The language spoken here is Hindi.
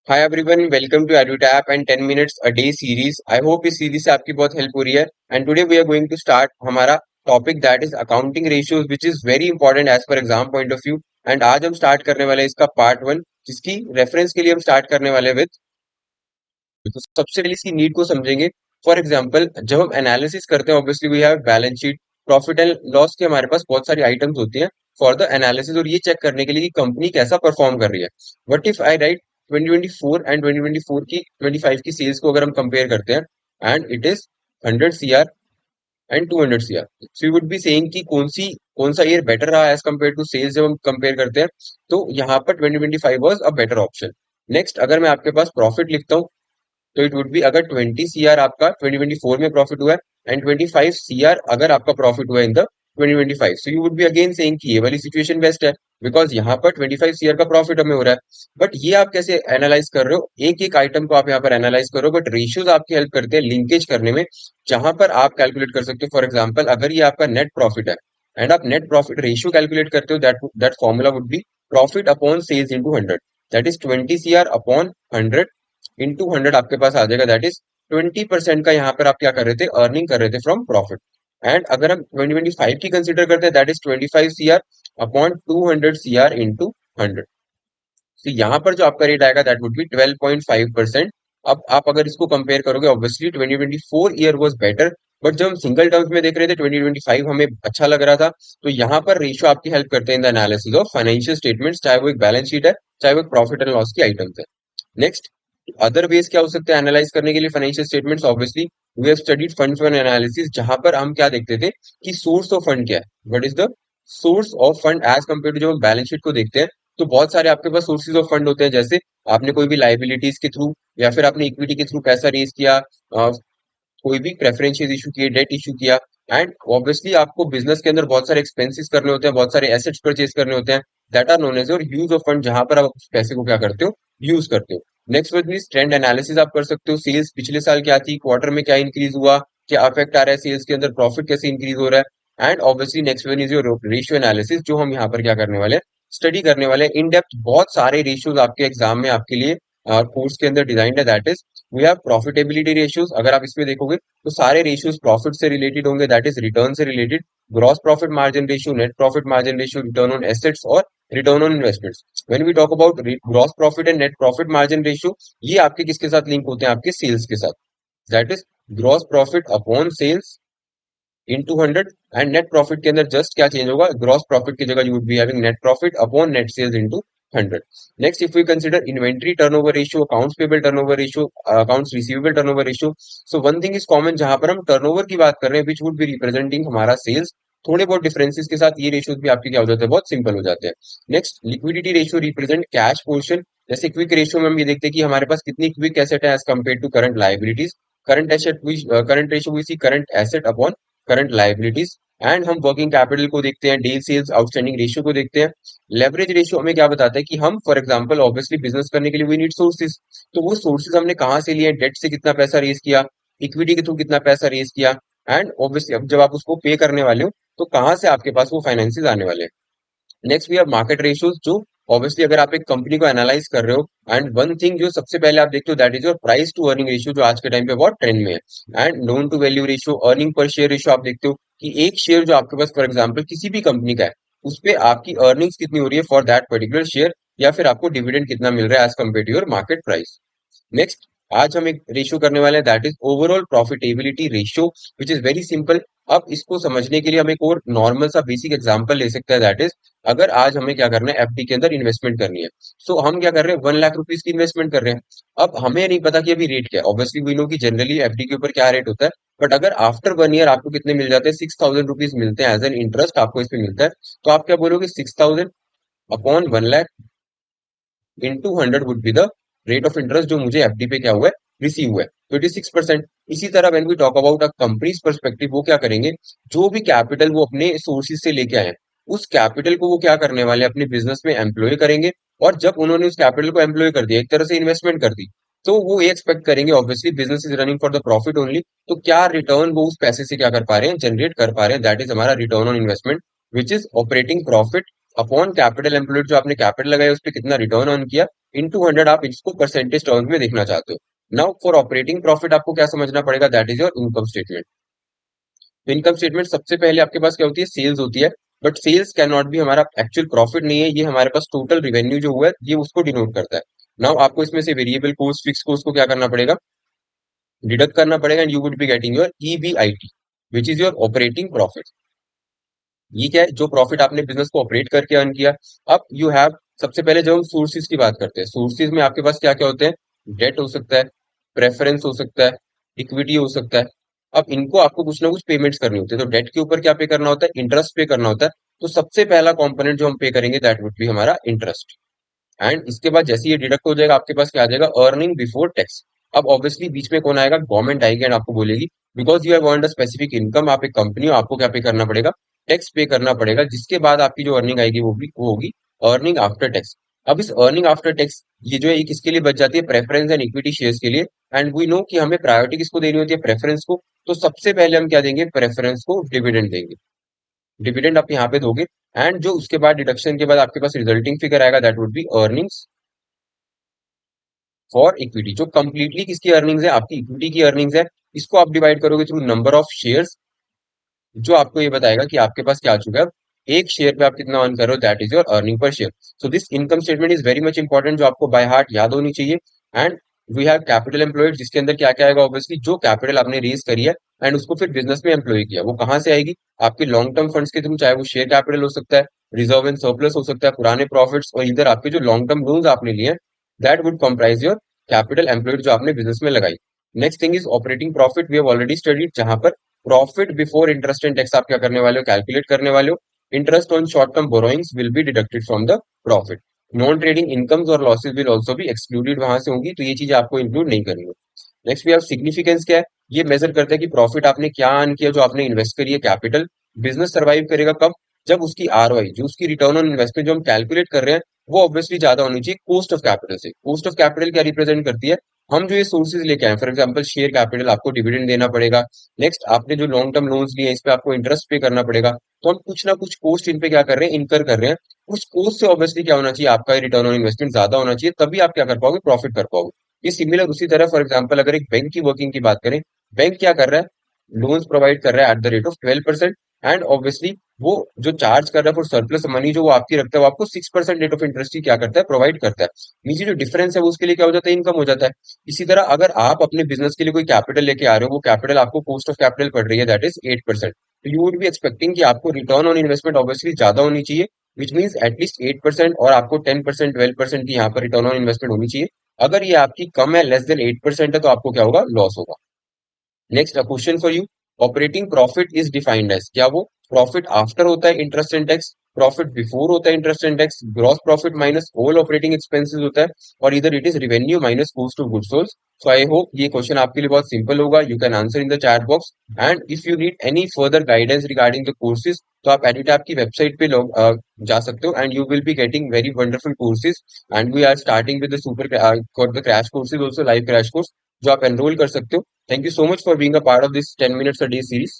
Hi everyone, welcome to Edutap and 10 minutes a day series. I hope इस सीरीज से आपकी बहुत हेल्प हो रही है। And today we are going to start हमारा topic that is accounting ratios which is very important as per exam point of view. And आज हम स्टार्ट करने वाले हैं इसका पार्ट वन, जिसकी रेफरेंस के लिए हम स्टार्ट करने वाले विद। तो सबसे पहले इसकी नीड को समझेंगे। फॉर एग्जाम्पल, जब हम एनालिसिस करते हैं obviously we have balance sheet, profit and loss के हमारे पास बहुत सारी आइटम्स होती हैं फॉर द एनालिसिस, और ये चेक करने के लिए कि कंपनी कैसा परफॉर्म कर रही है। What if I right 2024 and 2024 की 25 की सेल्स को अगर हम कंपेयर करते हैं and it is 100 CR and 200 CR, so you would be saying कि कौन सा ईयर बेटर रहा एज कंपेयर टू सेल्स जब हम कंपेयर करते हैं। तो यहाँ पर 2025 was a better option. Next, अगर मैं आपके पास प्रॉफिट लिखता हूँ तो इट वुड बी, अगर 20 सीआर आपका 2024 में प्रॉफिट हुआ है एंड 25 सीआर अगर आपका प्रॉफिट हुआ है in the 2025, so you would be again saying कि ये वाली सिचुएशन बेस्ट है बिकॉज यहाँ पर 25 सीआर का प्रॉफिट हमें हो रहा है। बट ये आप कैसे एनालाइज कर रहे हो, एक एक आइटम को आप यहाँ पर एनालाइज करो, बट रेशियोज आपकी हेल्प करते हैं लिंकेज करने में, जहां पर आप कैलकुलेट कर सकते हो। फॉर एग्जाम्पल, अगर ये आपका नेट प्रॉफिट है एंड आप नेट प्रॉफिट रेशियो कैलकुलेट करते हो, that formula would be profit upon sales into 100, that is 20 CR upon 100 into 100 आपके पास आ जाएगा। दैट इज 20% का यहाँ पर आप क्या कर रहे थे, अर्निंग कर रहे थे फ्रॉम प्रॉफिट। एंड अगर हम 2025 की कंसिडर करते हैं, that is 25 CR upon 200 CR into 100। तो यहाँ पर जो आपका रेट आएगा दैट वुड बी 12.5%। अब आप अगर इसको कंपेयर करोगे, obviously 2024 year was better, but जब हम सिंगल टर्म्स में देख रहे थे 2025 हमें अच्छा लग रहा था। तो यहाँ पर रेशियो आपकी हेल्प करते हैं in the analysis of financial statements, चाहे वो एक बैलेंस शीट है, चाहे वो एक प्रॉफिट एंड लॉस की आइटम्स है। नेक्स्ट, अदर वेज क्या हो सकते हैं एनालाइज करने के लिए financial statements. Obviously we have studied fund flow analysis, जहां पर हम क्या देखते थे कि सोर्स ऑफ फंड क्या है, what is the source of fund as compare to जब हम बैलेंस शीट को देखते हैं। तो बहुत सारे आपके पास सोर्सेज ऑफ फंड होते हैं, जैसे आपने कोई भी लाइबिलिटीज के थ्रू या फिर आपने इक्विटी के थ्रू पैसा रेज किया, कोई भी प्रेफरेंशियल इशू किए, डेट इशू किया। एंड ऑब्वियसली आपको बिजनेस के अंदर बहुत सारे एक्सपेंसेस करने होते हैं, बहुत सारे एसेट्स परचेज करने होते हैं, that are known as your use of fund, जहां पर आप उस पैसे को क्या करते हो, यूज करते हो। Next with mean trend analysis आप कर सकते हो, सेल्स पिछले साल क्या थी, क्वार्टर में क्या इंक्रीज हुआ, क्या अफेक्ट आ रहा है सेल्स के अंदर, प्रॉफिट कैसे इंक्रीज हो रहा है। And obviously next one is your ratio analysis, जो हम यहाँ पर क्या करने वाले हैं, स्टडी करने वाले हैं इन डेप्थ। बहुत सारे रेशियोज आपके एग्जाम में आपके लिए कोर्स के अंदर डिजाइन है, that is we have profitability ratios. अगर आप इसमें देखोगे तो सारे रेशियोज प्रॉफिट से रिलेटेड होंगे, दैट इज रिटर्न से related, gross profit margin ratio, net profit margin ratio, return on assets और return on investments. When we talk about gross profit and net profit margin ratio, ये आपके किसके साथ लिंक होते हैं, आपके सेल्स के साथ, that is gross profit upon sales into 100। And net profit के अंदर जस्ट क्या चेंज होगा, ग्रॉस प्रॉफिट की जगह you would be having net profit upon net sales into 100। Next, if we consider inventory turnover ratio, accounts payable turnover ratio, accounts receivable turnover ratio, so one thing is common, जहां पर हम टर्नओवर की बात कर रहे हैं विच वुड बी रिप्रेजेंटिंग हमारा सेल्स, थोड़े बहुत डिफरेंसेस के साथ ये रेशियोज भी आपके क्या हो जाते हैं, बहुत सिंपल हो जाते हैं। Next, liquidity ratio represent cash portion. जैसे क्विक रेशियो में हम ये देखते हैं कि हमारे पास कितनी क्विक एसेट है as compare to current liabilities. Current asset, current ratio we see current asset upon current liabilities. And हम वर्किंग कैपिटल को देखते हैं, डे सेल्स आउटस्टैंडिंग रेशियो को देखते हैं। लेवरेज रेशियो हमें क्या बताता है कि हम फॉर एग्जांपल ऑब्वियसली बिजनेस करने के लिए वी नीड सोर्सेज, तो वो सोर्सेज हमने कहाँ से लिए, डेट से कितना पैसा रेज किया, इक्विटी के थ्रू कितना पैसा रेज किया। एंड ऑब्वियसली अब जब आप उसको पे करने वाले हो तो कहाँ से आपके पास वो फाइनेंसेस आने वाले हैं। Next we have market ratios, जो ऑब्वियसली अगर आप एक कंपनी को एनालाइज कर रहे हो एंड वन थिंग जो सबसे पहले आप देखते हो that is your price to earning ratio, जो आज के टाइम पे बहुत ट्रेंड में है। And loan to value ratio, earning पर शेयर रेशियो, आप देखते हो कि एक शेयर जो आपके पास फॉर एग्जांपल किसी भी कंपनी का है, उस पे आपकी अर्निंग्स कितनी हो रही है फॉर दैट पर्टिकुलर शेयर, या फिर आपको डिविडेंड कितना मिल रहा है as compare to your market price. Next, आज हम एक रेशियो करने वाले हैं that is overall profitability ratio, which is very simple. अब इसको समझने के लिए हम एक और नॉर्मल सा बेसिक एग्जांपल ले सकते हैं, दैट इज अगर आज हमें क्या करना है, एफडी के अंदर इन्वेस्टमेंट करनी है। सो हम क्या कर रहे हैं, 1 लाख रुपीज की इन्वेस्टमेंट कर रहे हैं। अब हमें नहीं पता कि अभी रेट क्या है, ऑब्वियसली वी नो कि जनरली एफडी के ऊपर क्या रेट होता है, बट अगर आफ्टर 1 ईयर आपको कितने मिल जाते हैं, 6,000 रुपीज मिलते हैं एज एन इंटरेस्ट आपको इस पे मिलता है, तो आप क्या बोलोगे, 6,000 upon 1 lakh into 100 would be the rate of interest जो मुझे एफडी पे क्या हुआ है, रिसीव हुआ है, तो इट इज 6%। इसी तरह when we talk about a company's perspective, वो क्या करेंगे, जो भी कैपिटल वो अपने सोर्सेज से लेके आए हैं, उस कैपिटल को वो क्या करने वाले हैं, अपने बिजनेस में एम्प्लॉय करेंगे। और जब उन्होंने उस कैपिटल को एम्प्लॉय कर दिया, एक तरह से इन्वेस्टमेंट कर दी, तो वो ये एक्सपेक्ट करेंगे, obviously business is running for the profit only, तो क्या रिटर्न वो उस पैसे से क्या कर पा रहे हैं, जनरेट कर पा रहे हैं, दैट इज हमारा return on investment, which is operating profit upon capital employed, जो आपने कैपिटल लगाया उस पर कितना रिटर्न अर्न किया, इनटू 100 आप इसको परसेंटेज टर्म्स में देखना चाहते हो। नाउ फॉर ऑपरेटिंग प्रॉफिट आपको क्या समझना पड़ेगा, that is your income statement. Income statement सबसे पहले आपके पास क्या होती है, सेल्स होती है। But cells can not be हमारा एक्चुअल प्रॉफिट नहीं है, ये हमारे पास टोटल रिवेन्यू जो हुआ है ये उसको डिनोट करता है। नाउ आपको इसमें से वेरिएबल कोस्ट फिक्स कोस्ट को क्या करना पड़ेगा, डिडक्ट करना पड़ेगा, and you would be getting your EBIT which is your operating profit. ये क्या है, जो प्रॉफिट आपने बिजनेस को ऑपरेट करके अर्न किया। अब यू हैव, सबसे पहले जब हम सोर्सेज की बात करते हैं, सोर्सेज में आपके पास क्या क्या होते हैं, डेट हो सकता है, प्रेफरेंस हो सकता है, इक्विटी हो सकता है। अब इनको आपको कुछ ना कुछ पेमेंट्स करनी होती है, तो डेट के ऊपर क्या पे करना होता है, इंटरेस्ट पे करना होता है। तो सबसे पहला कंपोनेंट जो हम पे करेंगे दैट वुड बी हमारा इंटरेस्ट। एंड इसके बाद जैसे ये डिडक्ट हो जाएगा आपके पास क्या आ जाएगा, अर्निंग बिफोर टैक्स। अब ऑब्वियसली बीच में कौन आएगा, गवर्नमेंट आएगी एंड आपको बोलेगी because you have earned a specific income, आप एक कंपनी हो, आपको क्या पे करना पड़ेगा, टैक्स पे करना पड़ेगा, जिसके बाद आपकी जो अर्निंग आएगी वो होगी अर्निंग आफ्टर टैक्स। अब इस अर्निंग आफ्टर टैक्स ये जो है ये किसके लिए बच जाती है, प्रेफरेंस एंड इक्विटी शेयर्स के लिए। एंड वी नो कि हमें प्रायोरिटी किसको देनी होती है, प्रेफरेंस को। तो सबसे पहले हम क्या देंगे, प्रेफरेंस को डिविडेंड देंगे। डिविडेंड आप यहाँ पे दोगे, एंड जो उसके बाद डिडक्शन के बाद आपके पास रिजल्टिंग फिगर आएगा that would be earnings for equity. जो कंप्लीटली किसकी अर्निंग्स है, आपकी इक्विटी की अर्निंग्स है। इसको आप डिवाइड करोगे थ्रू नंबर ऑफ शेयर्स, जो आपको ये बताएगा कि आपके पास क्या आ चुका है, एक शेयर पे आप कितना अर्न कर रहे हो, दैट इज योर अर्निंग पर share. So this income statement is very much important, जो आपको बाय हार्ट याद होनी चाहिए। And we have capital employed, जिसके अंदर क्या क्या आएगा, ऑब्वियसली जो कैपिटल आपने रेज करी है एंड उसको फिर बिजनेस में एम्प्लॉय किया, वो कहाँ से आएगी, आपके लॉन्ग टर्म फंड्स के थ्रू, चाहे वो शेयर कैपिटल हो सकता है, रिजर्व एंड सरप्लस हो सकता है, पुराने प्रॉफिट्स, और इधर आपके जो लॉन्ग टर्म लोन्स आपने लिए that would comprise your capital employed जो आपने बिजनेस में लगाई। Next thing is operating profit, we have already studied, जहां पर profit before interest and tax आप क्या करने वाले हो, कैलकुलेट करने वाले हो। Interest on short term borrowings will be deducted from the profit. Non trading incomes और losses will also be excluded वहां से होंगी, तो ये चीज आपको इंक्लूड नहीं करनी है। नेक्स्ट वी हैव सिग्निफिकेंस, क्या है, ये मेजर करता है कि प्रॉफिट आपने क्या अर्न किया, जो आपने इन्वेस्ट करी है कैपिटल। बिजनेस सर्वाइव करेगा कब, जब उसकी आरओआई, जो उसकी रिटर्न ऑन इन्वेस्टमेंट जो हम कैलकुलेट कर रहे हैं, वो ऑब्वियसली ज्यादा होनी चाहिए कॉस्ट ऑफ कैपिटल से। कॉस्ट ऑफ कैपिटल क्या रिप्रेजेंट करती है, हम जो ये सोर्सेज लेके आए, फॉर एग्जांपल शेयर कैपिटल, आपको डिविडेंड देना पड़ेगा। नेक्स्ट आपने जो लॉन्ग टर्म लोन्स लिए इस पे आपको इंटरेस्ट पे करना पड़ेगा। तो हम कुछ ना कुछ कॉस्ट इन पे क्या कर रहे हैं, इनकर कर रहे हैं। उस कॉस्ट से ऑब्वियसली क्या होना चाहिए, आपका रिटर्न ऑन इन्वेस्टमेंट ज्यादा होना चाहिए, तभी आप क्या कर पाओगे, प्रॉफिट कर पाओगे। ये सिमिलर उसी तरह, फॉर एग्जाम्पल अगर एक बैंक की वर्किंग की बात करें, बैंक क्या कर रहा है, लोन्स प्रोवाइड कर रहा है at the rate of 12%। And obviously वो जो चार्ज कर रहा है फॉर सरप्लस मनी जो वो आपकी रखता है, वो आपको 6% रेट ऑफ इंटरेस्ट की क्या करता है, प्रोवाइड करता है। नीचे जो डिफरेंस है वो उसके लिए क्या हो जाता है, इनकम हो जाता है। इसी तरह अगर आप अपने बिजनेस के लिए कोई कैपिटल लेके आ रहे हो, वो कैपिटल आपको कॉस्ट ऑफ कैपिटल पड़ रही है दैट इज 8%, तो यू वुड बी एक्सपेक्टिंग कि आपको रिटर्न ऑन इन्वेस्टमेंट ऑब्वियसली ज्यादा होनी चाहिए, विच मीन्स एटलीस्ट 8%, और आपको 10% 12% की यहाँ पर रिटर्न ऑन इन्वेस्टमेंट होनी चाहिए। अगर ये आपकी कम है, लेस देन 8% है, तो आपको क्या होगा, लॉस होगा। Next a question for you, operating profit is defined as, क्या वो प्रॉफिट आफ्टर होता है interest and tax, profit before होता है interest and tax, gross profit minus all operating expenses होता है, और इधर it is revenue minus cost of goods sold. So I hope ये क्वेश्चन आपके लिए बहुत सिंपल होगा, you can answer in the chat box. And if you need any further guidance regarding the courses, तो आप एडिटैप की वेबसाइट पे लोग जा सकते हो, and you will be getting very wonderful courses. And we are starting with the super for the crash courses, also live crash course, जो आप एनरोल कर सकते हो। Thank you so much for being a part of this 10 minutes a day series.